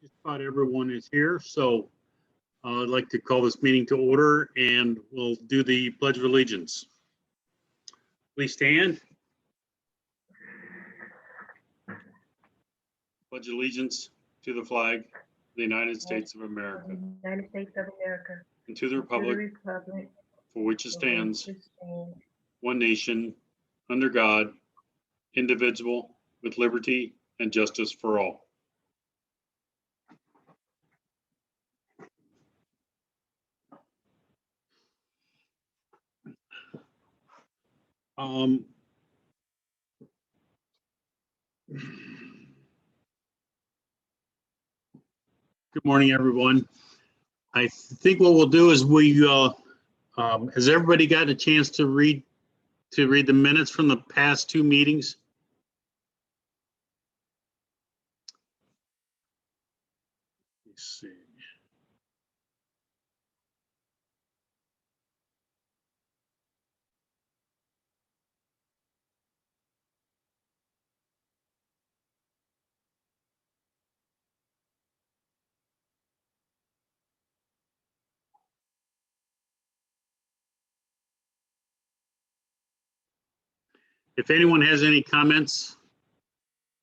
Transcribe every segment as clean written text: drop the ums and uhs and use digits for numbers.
Just about everyone is here, so I'd like to call this meeting to order, and we'll do the Pledge of Allegiance. Please stand. Pledge allegiance to the flag of the United States of America. United States of America. And to the republic for which it stands, one nation, under God, indivisible, with liberty and justice for all. Good morning, everyone. I think what we'll do is has everybody got a chance to read the minutes from the past two meetings? Let's see. If anyone has any comments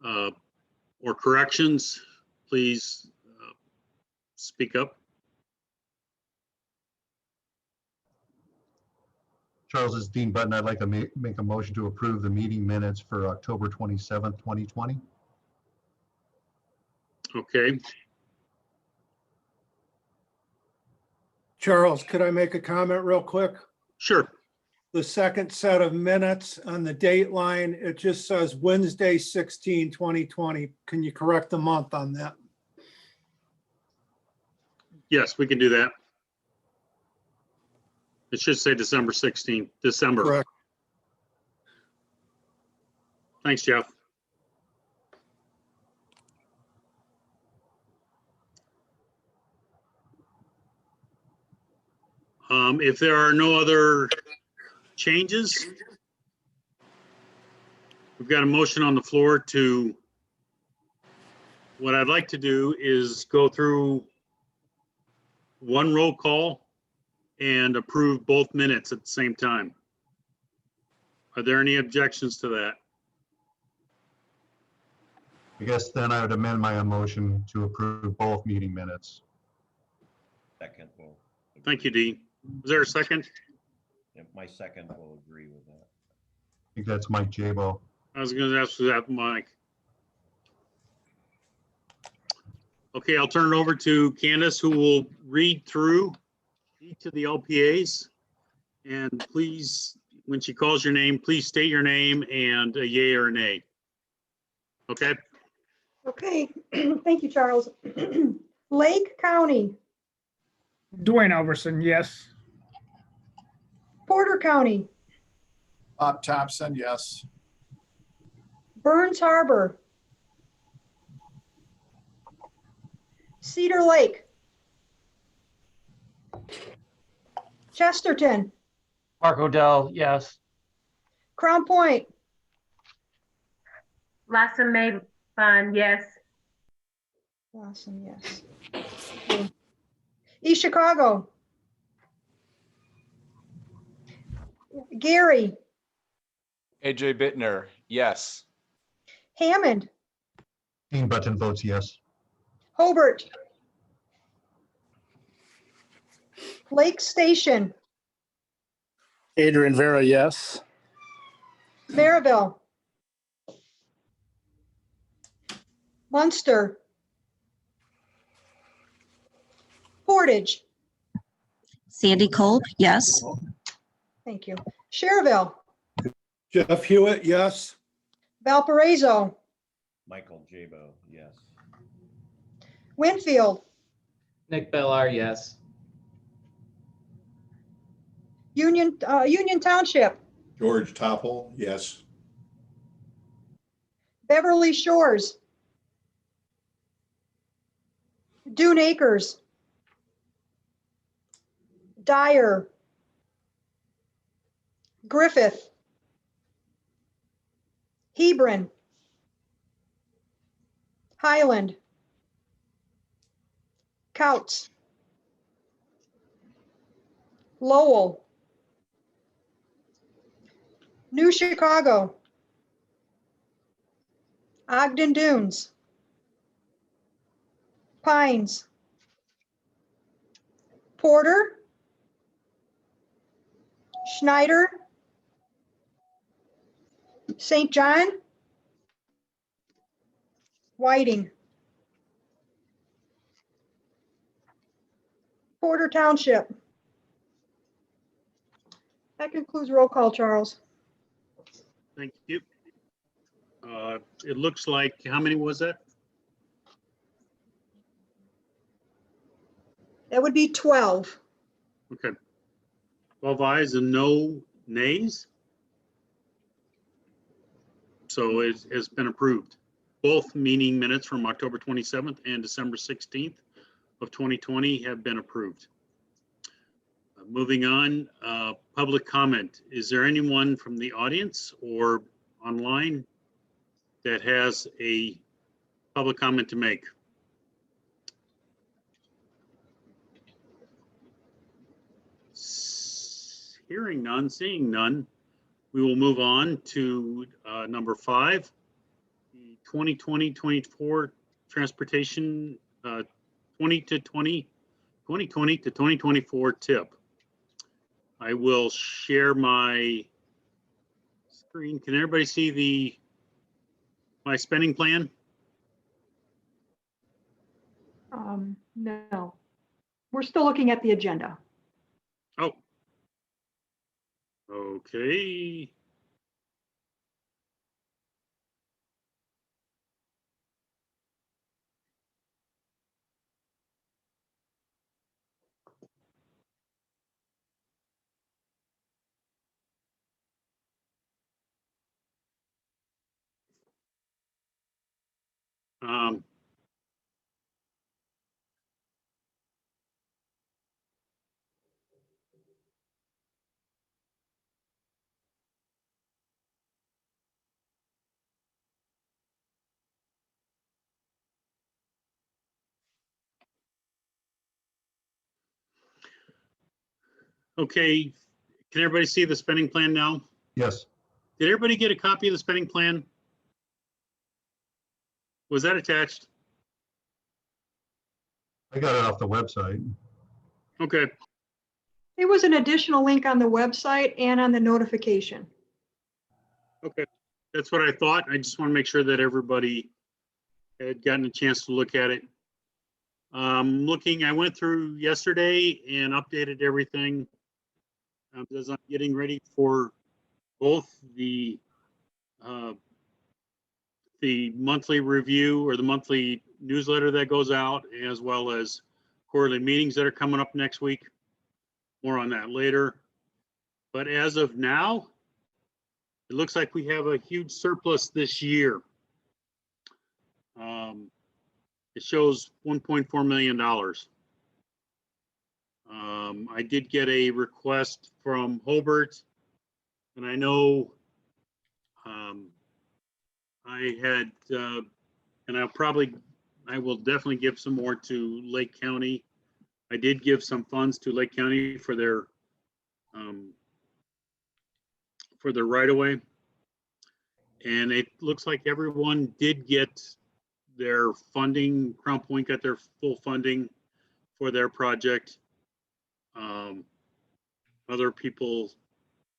or corrections, please speak up. Charles, it's Dean Button. I'd like to make a motion to approve the meeting minutes for October 27th, 2020. Okay. Charles, could I make a comment real quick? Sure. The second set of minutes on the date line, it just says Wednesday, 16/2020. Can you correct the month on that? Yes, we can do that. It should say December 16th, December. Correct. Thanks, Jeff. If there are no other changes, we've got a motion on the floor to, what I'd like to do is go through one roll call and approve both minutes at the same time. Are there any objections to that? I guess then I would amend my motion to approve both meeting minutes. Second will. Thank you, Dean. Is there a second? Yeah, my second will agree with that. I think that's Mike Jabo. I was going to ask for that, Mike. Okay, I'll turn it over to Candace, who will read through each of the LPAs. And please, when she calls your name, please state your name and a yay or a nay. Okay? Okay, thank you, Charles. Lake County, Dwayne Overson, yes. Porter County, Bob Thompson, yes. Burns Harbor, Cedar Lake, Chesterton, Mark Odell, yes. Crown Point, Lassa May Bond, yes. Awesome, yes. Okay. East Chicago, Gary, AJ Bittner, yes. Hammond, Dean Button votes yes. Hobart, Lake Station, Adrian Vera, yes. Maryville, Munster, Portage, Sandy Kolb, yes. thank you. Cherville, Jeff Hewitt, yes. Valparaiso, Michael Jabo, yes. Winfield, Nick Bellar, yes. Union Township, George Topple, yes. Beverly Shores, Dune Acres, Dyer, Griffith, Hebron, Highland, Couts. Lowell. New Chicago. Ogden Dunes. Pines. Porter. Schneider. St. John. Whiting. Porter Township. That concludes roll call, Charles. Thank you. It looks like, how many was that? That would be 12. Okay. 12 ayes and no nays. So it has been approved. Both meeting minutes from October 27th and December 16th of 2020 have been approved. Moving on, public comment. Is there anyone from the audience or online that has a public comment to make? Hearing none, seeing none, we will move on to number 5, the 2020-24 transportation 2020 to 2024 tip. I will share my screen. Can everybody see my spending plan? No. We're still looking at the agenda. Oh. Okay. Okay, can everybody see the spending plan now? Yes. Did everybody get a copy of the spending plan? Was that attached? I got it off the website. Okay, There was an additional link on the website and on the notification. okay. That's what I thought. I just want to make sure that everybody had gotten a chance to look at it. I went through yesterday and updated everything as I'm getting ready for both the monthly review or the monthly newsletter that goes out, as well as quarterly meetings that are coming up next week. More on that later. But as of now, it looks like we have a huge surplus this year. It shows $1.4 million. I did get a request from Hobart, and I know I had, and I will definitely give some more to Lake County. I did give some funds to Lake County for their right-of-way. And it looks like everyone did get their funding. Crown Point got their full funding for their project. Other people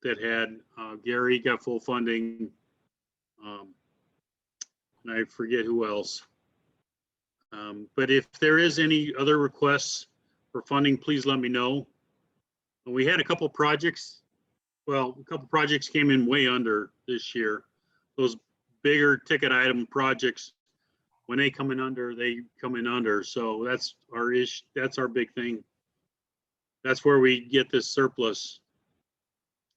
that had, Gary got full funding. And I forget who else. But if there is any other requests for funding, please let me know. We had a couple projects. Well, a couple projects came in way under this year. Those bigger ticket item projects, when they come in under, they come in under. So that's our issue. That's our big thing. That's where we get this surplus.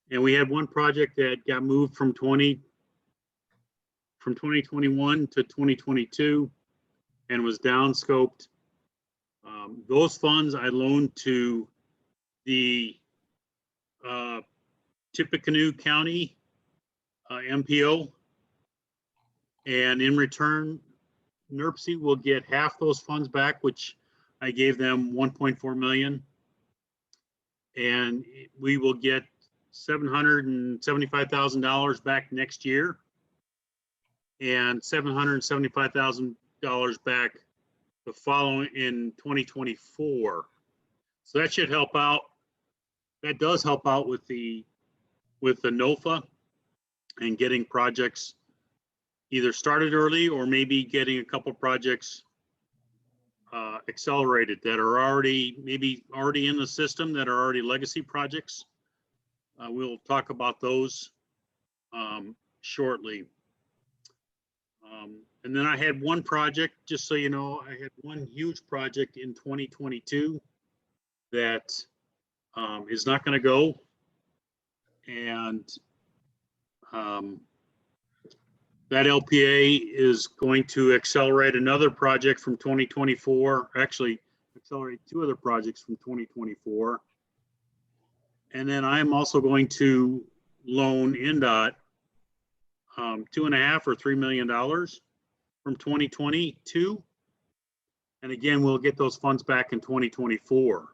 And we had one project that got moved from 2021 to 2022 and was down scoped. Those funds I loaned to the Tippecanoe County MPO, and in return, NERC will get half those funds back, which I gave them 1.4 million. And we will get $775,000 back next year and $775,000 back the following in 2024. So that should help out. That does help out with the NOFA and getting projects either started early or maybe getting a couple projects accelerated that are already in the system, that are already legacy projects. We'll talk about those shortly. And then I had one project, just so you know, I had one huge project in 2022 that is not going to go. And that LPA is going to accelerate another project from 2024, actually accelerate two other projects from 2024. And then I'm also going to loan NDOT $2.5 or $3 million from 2022. And again, we'll get those funds back in 2024.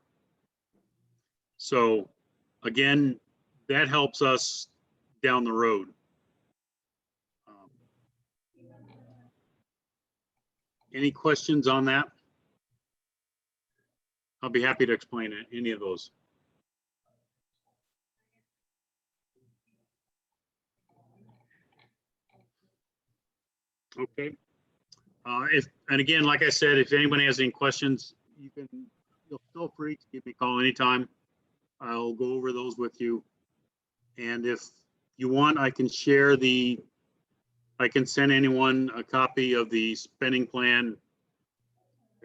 So again, that helps us down the road. Any questions on that? I'll be happy to explain any of those. Okay. And again, like I said, if anybody has any questions, you'll feel free to give me a call anytime. I'll go over those with you. And if you want, I can send anyone a copy of the spending plan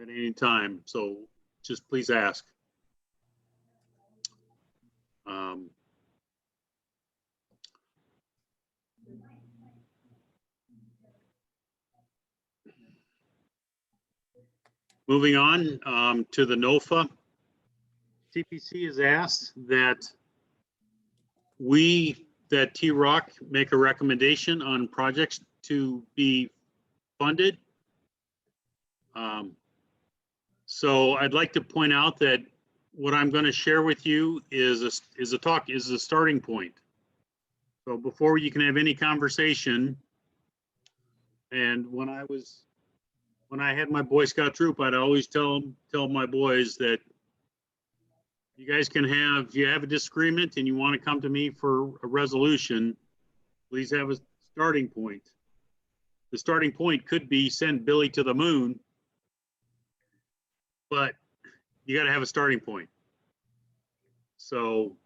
at any time. So just please ask. Moving on to the NOFA. CPC has asked that T-Rock make a recommendation on projects to be funded. So I'd like to point out that what I'm going to share with you is a starting point. So before you can have any conversation, and when I had my Boy Scout troop, I'd always tell my boys that you guys can have, if you have a disagreement and you want to come to me for a resolution, please have a starting point. The starting point could be send Billy to the moon, but you got to have a starting point. So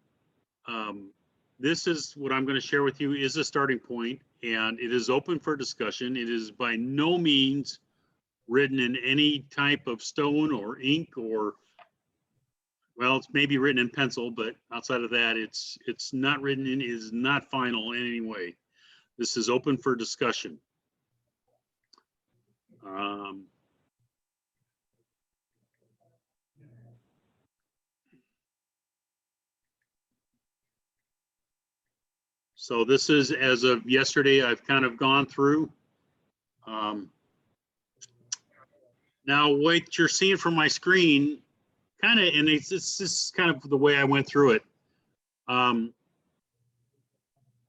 this is what I'm going to share with you is a starting point, and it is open for discussion. It is by no means written in any type of stone or ink or, well, it's maybe written in pencil, but outside of that, it's not written in, it is not final in any way. This is open for discussion. So this is, as of yesterday, I've kind of gone through. Now, what you're seeing from my screen, kind of, and it's just kind of the way I went through it.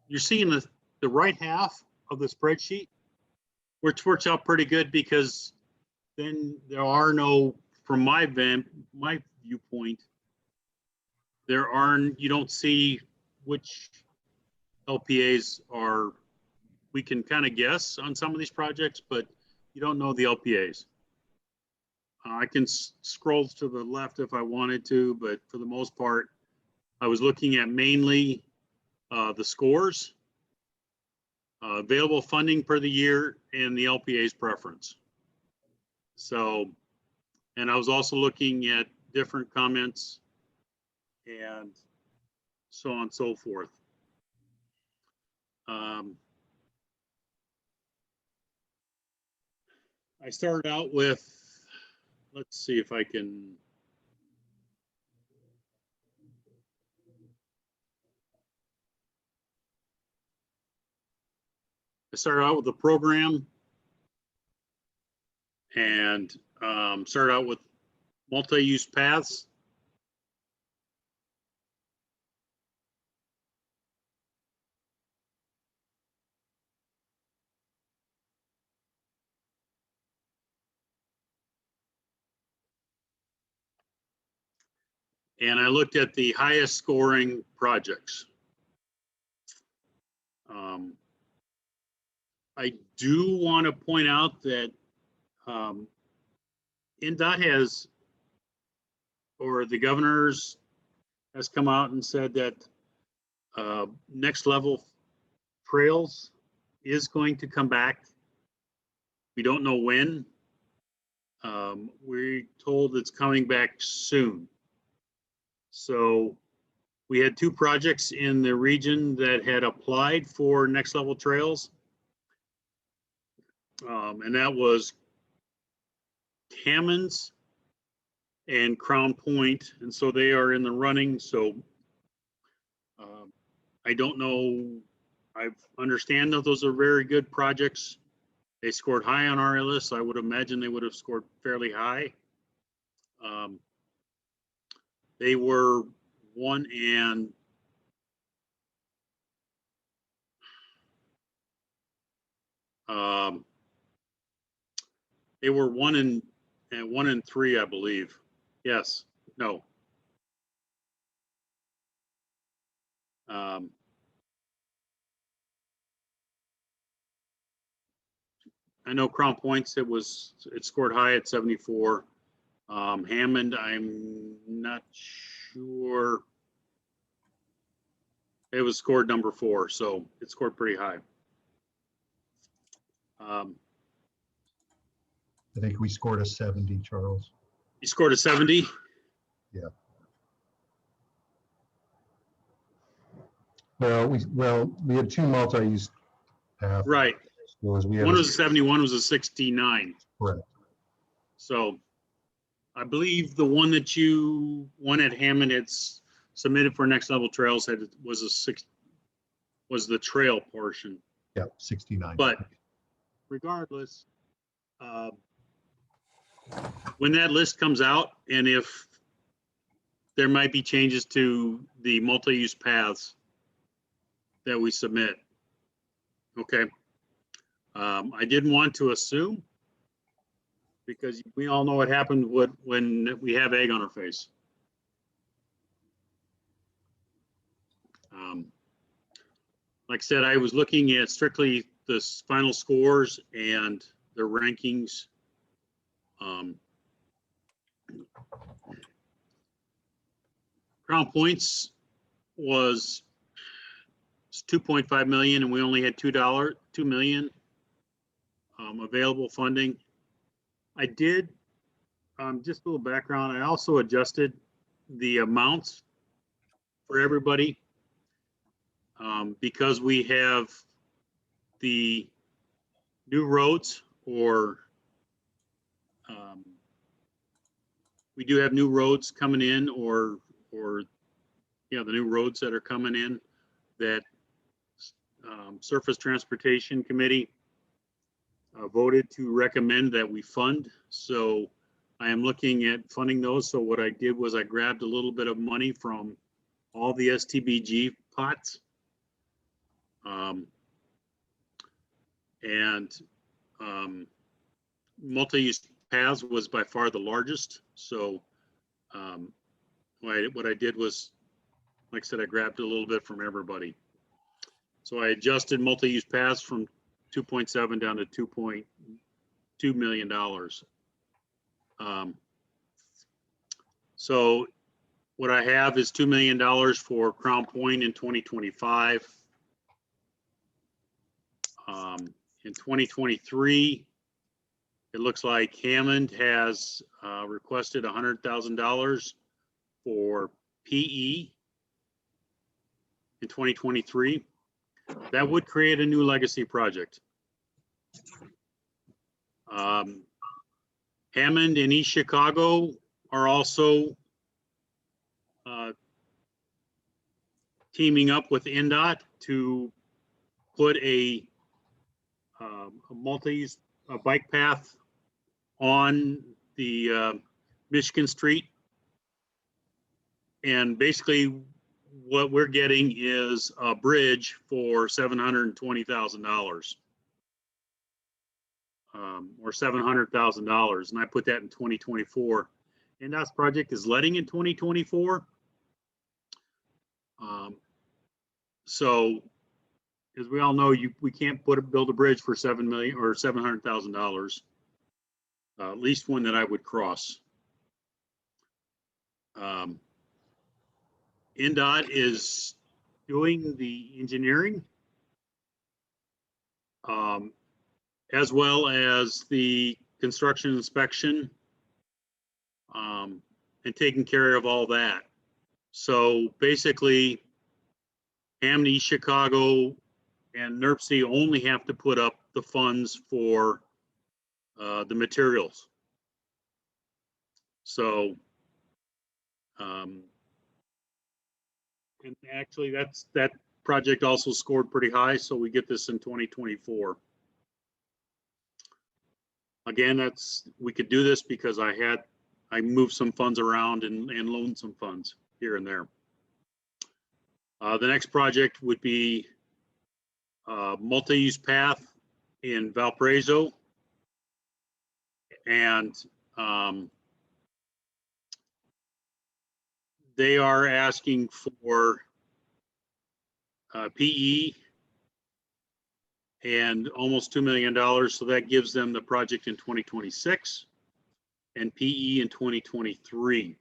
You're seeing the right half of the spreadsheet, which works out pretty good because then there are no, from my viewpoint, you don't see which LPAs are, we can kind of guess on some of these projects, but you don't know the LPAs. I can scroll to the left if I wanted to, but for the most part, I was looking at mainly the scores, available funding per the year, and the LPA's preference. So, and I was also looking at different comments and so on and so forth. I started out with, let's see if I can. I started out with the program and started out with multi-use paths. And I looked at the highest scoring projects. I do want to point out that NDOT has, or the governor's has come out and said that next level trails is going to come back. We don't know when. We're told it's coming back soon. So we had 2 projects in the region that had applied for next level trails. And that was Hammond's and Crown Point. And so they are in the running. So I don't know. I understand that those are very good projects. They scored high on our list. I would imagine they would have scored fairly high. They were 1 and they were 1 and 3, I believe. Yes. No. I know Crown Points, it scored high at 74. Hammond, I'm not sure. It was scored number 4, so it scored pretty high. I think we scored a 70, Charles. You scored a 70? Yeah. Well, we had 2 multi-use paths. Right. We had One was a 70, one was a 69. Correct. So I believe the one that one at Hammond, it's submitted for next level trails was the trail portion. Yeah, 69. But regardless, when that list comes out, and if there might be changes to the multi-use paths that we submit, okay. I didn't want to assume, because we all know what happened when we have egg on our face. Like I said, I was looking at strictly the final scores and the rankings. Crown Points was 2.5 million, and we only had $2 million available funding. I did, just a little background, I also adjusted the amounts for everybody because we have the new roads, or we do have new roads coming in, or the new roads that are coming in that Surface Transportation Committee voted to recommend that we fund. So I am looking at funding those. So what I did was I grabbed a little bit of money from all the STBG pots. Multi-use paths was by far the largest. So what I did was, like I said, I grabbed a little bit from everybody. So I adjusted multi-use paths from 2.7 down to $2.2 million. So what I have is $2 million for Crown Point in 2025. In 2023, it looks like Hammond has requested $100,000 for PE in 2023. That would create a new legacy project. Hammond and East Chicago are also teaming up with NDOT to put a multi-use bike path on the Michigan Street. And basically what we're getting is a bridge for $720,000. Or $700,000, and I put that in 2024. NDOT's project is letting in 2024. So, as we all know, we can't build a bridge for $7 million or $700,000. At least one that I would cross. NDOT is doing the engineering, as well as the construction inspection, and taking care of all that. So basically, Amity, Chicago, and NERC only have to put up the funds for the materials. So, and actually that project also scored pretty high, so we get this in 2024. Again, we could do this because I moved some funds around and loaned some funds here and there. The next project would be MultiUse Path in Valparaiso. And they are asking for PE and almost $2 million. So that gives them the project in 2026 and PE in 2023.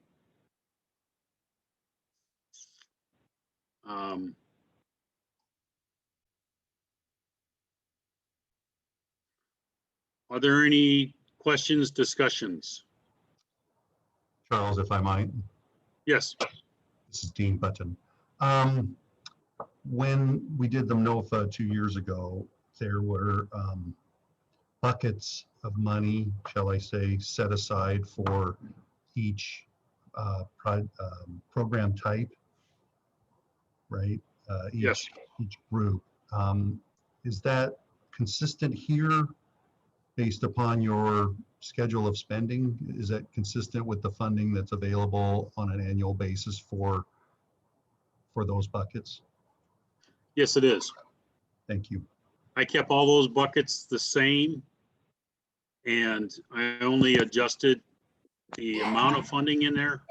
Are there any questions, discussions? Charles, if I might. Yes. This is Dean Button. When we did the NOFA 2 years ago, there were buckets of money, shall I say, set aside for each program type, right? Yes. Each group. Is that consistent here based upon your schedule of spending? Is that consistent with the funding that's available on an annual basis for those buckets? Yes, it is. Thank you. I kept all those buckets the same, and I only adjusted the amount of funding in there.